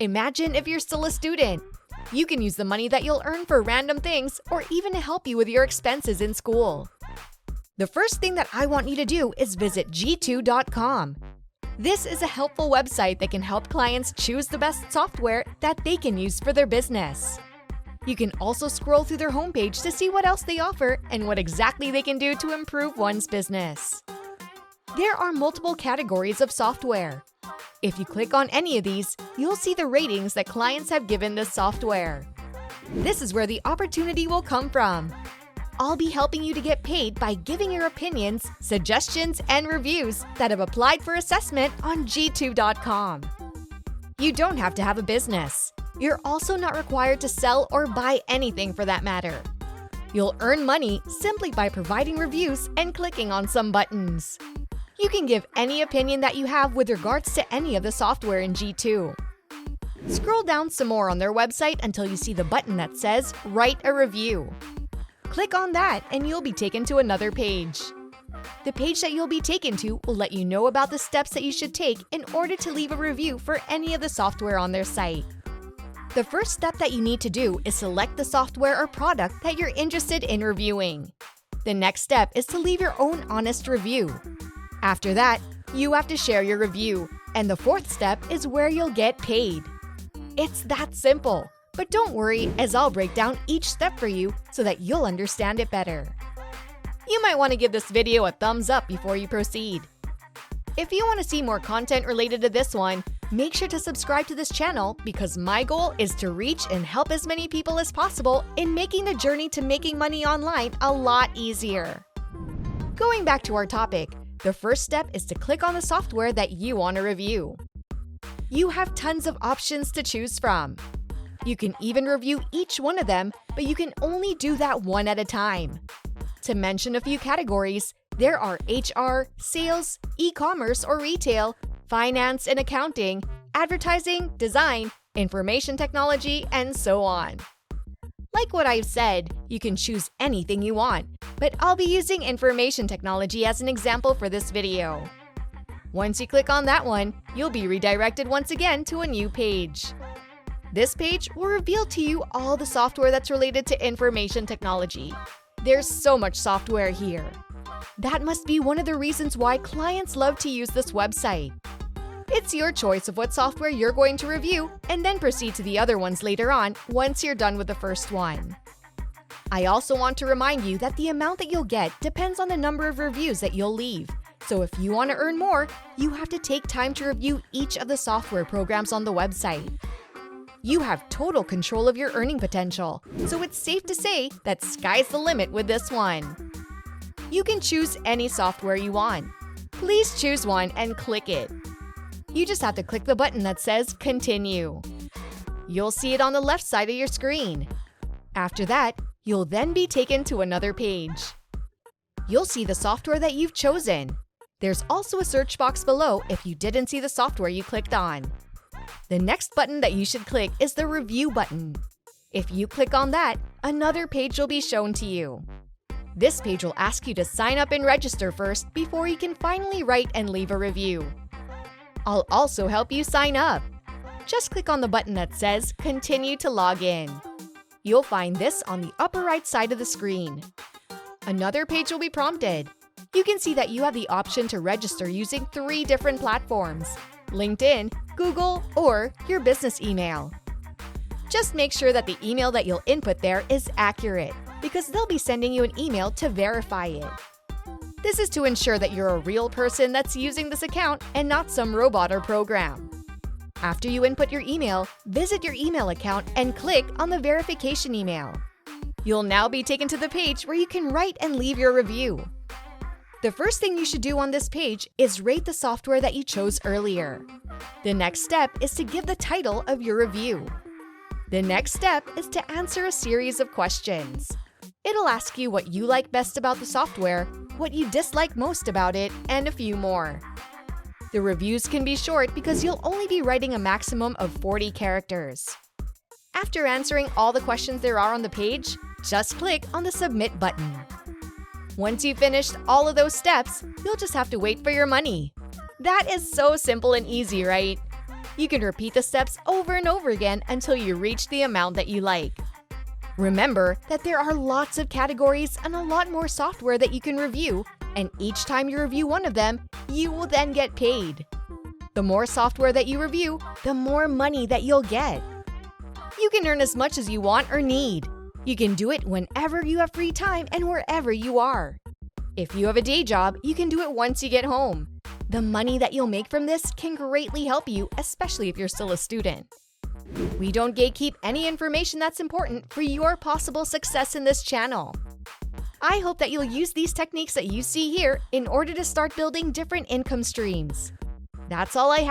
Imagine if you're still a student. You can use the money that you'll earn for random things or even to help you with your expenses in school. The first thing that I want you to do is visit g2.com. This is a helpful website that can help clients choose the best software that they can use for their business. You can also scroll through their homepage to see what else they offer and what exactly they can do to improve one's business. There are multiple categories of software. If you click on any of these, you'll see the ratings that clients have given this software. This is where the opportunity will come from. I'll be helping you to get paid by giving your opinions, suggestions, and reviews that have applied for assessment on g2.com. You don't have to have a business. You're also not required to sell or buy anything for that matter. You'll earn money simply by providing reviews and clicking on some buttons. You can give any opinion that you have with regards to any of the software in G2. Scroll down some more on their website until you see the button that says Write a Review. Click on that and you'll be taken to another page. The page that you'll be taken to will let you know about the steps that you should take in order to leave a review for any of the software on their site. The first step that you need to do is select the software or product that you're interested in reviewing. The next step is to leave your own honest review. After that, you have to share your review, and the fourth step is where you'll get paid. It's that simple. But don't worry, as I'll break down each step for you so that you'll understand it better. You might want to give this video a thumbs up before you proceed. If you want to see more content related to this one, make sure to subscribe to this channel because my goal is to reach and help as many people as possible in making the journey to making money online a lot easier. Going back to our topic, the first step is to click on the software that you want to review. You have tons of options to choose from. You can even review each one of them, but you can only do that one at a time. To mention a few categories, there are HR, sales, e-commerce or retail, finance and accounting, advertising, design, information technology, and so on. Like what I've said, you can choose anything you want, but I'll be using information technology as an example for this video. Once you click on that one, you'll be redirected once again to a new page. This page will reveal to you all the software that's related to information technology. There's so much software here. That must be one of the reasons why clients love to use this website. It's your choice of what software you're going to review and then proceed to the other ones later on once you're done with the first one. I also want to remind you that the amount that you'll get depends on the number of reviews that you'll leave. So if you want to earn more, you have to take time to review each of the software programs on the website. You have total control of your earning potential, so it's safe to say that sky's the limit with this one. You can choose any software you want. Please choose one and click it. You just have to click the button that says Continue. You'll see it on the left side of your screen. After that, you'll then be taken to another page. You'll see the software that you've chosen. There's also a search box below if you didn't see the software you clicked on. The next button that you should click is the Review button. If you click on that, another page will be shown to you. This page will ask you to sign up and register first before you can finally write and leave a review. I'll also help you sign up. Just click on the button that says Continue to log in. You'll find this on the upper right side of the screen. Another page will be prompted. You can see that you have the option to register using 3 different platforms: LinkedIn, Google, or your business email. Just make sure that the email that you'll input there is accurate, because they'll be sending you an email to verify it. This is to ensure that you're a real person that's using this account and not some robot or program. After you input your email, visit your email account and click on the verification email. You'll now be taken to the page where you can write and leave your review. The first thing you should do on this page is rate the software that you chose earlier. The next step is to give the title of your review. The next step is to answer a series of questions. It'll ask you what you like best about the software, what you dislike most about it, and a few more. The reviews can be short because you'll only be writing a maximum of 40 characters. After answering all the questions there are on the page, just click on the Submit button. Once you've finished all of those steps, you'll just have to wait for your money. That is so simple and easy, right? You can repeat the steps over and over again until you reach the amount that you like. Remember that there are lots of categories and a lot more software that you can review, and each time you review one of them, you will then get paid. The more software that you review, the more money that you'll get. You can earn as much as you want or need. You can do it whenever you have free time and wherever you are. If you have a day job, you can do it once you get home. The money that you'll make from this can greatly help you, especially if you're still a student. We don't gatekeep any information that's important for your possible success in this channel. I hope that you'll use these techniques that you see here in order to start building different income streams. That's all I have.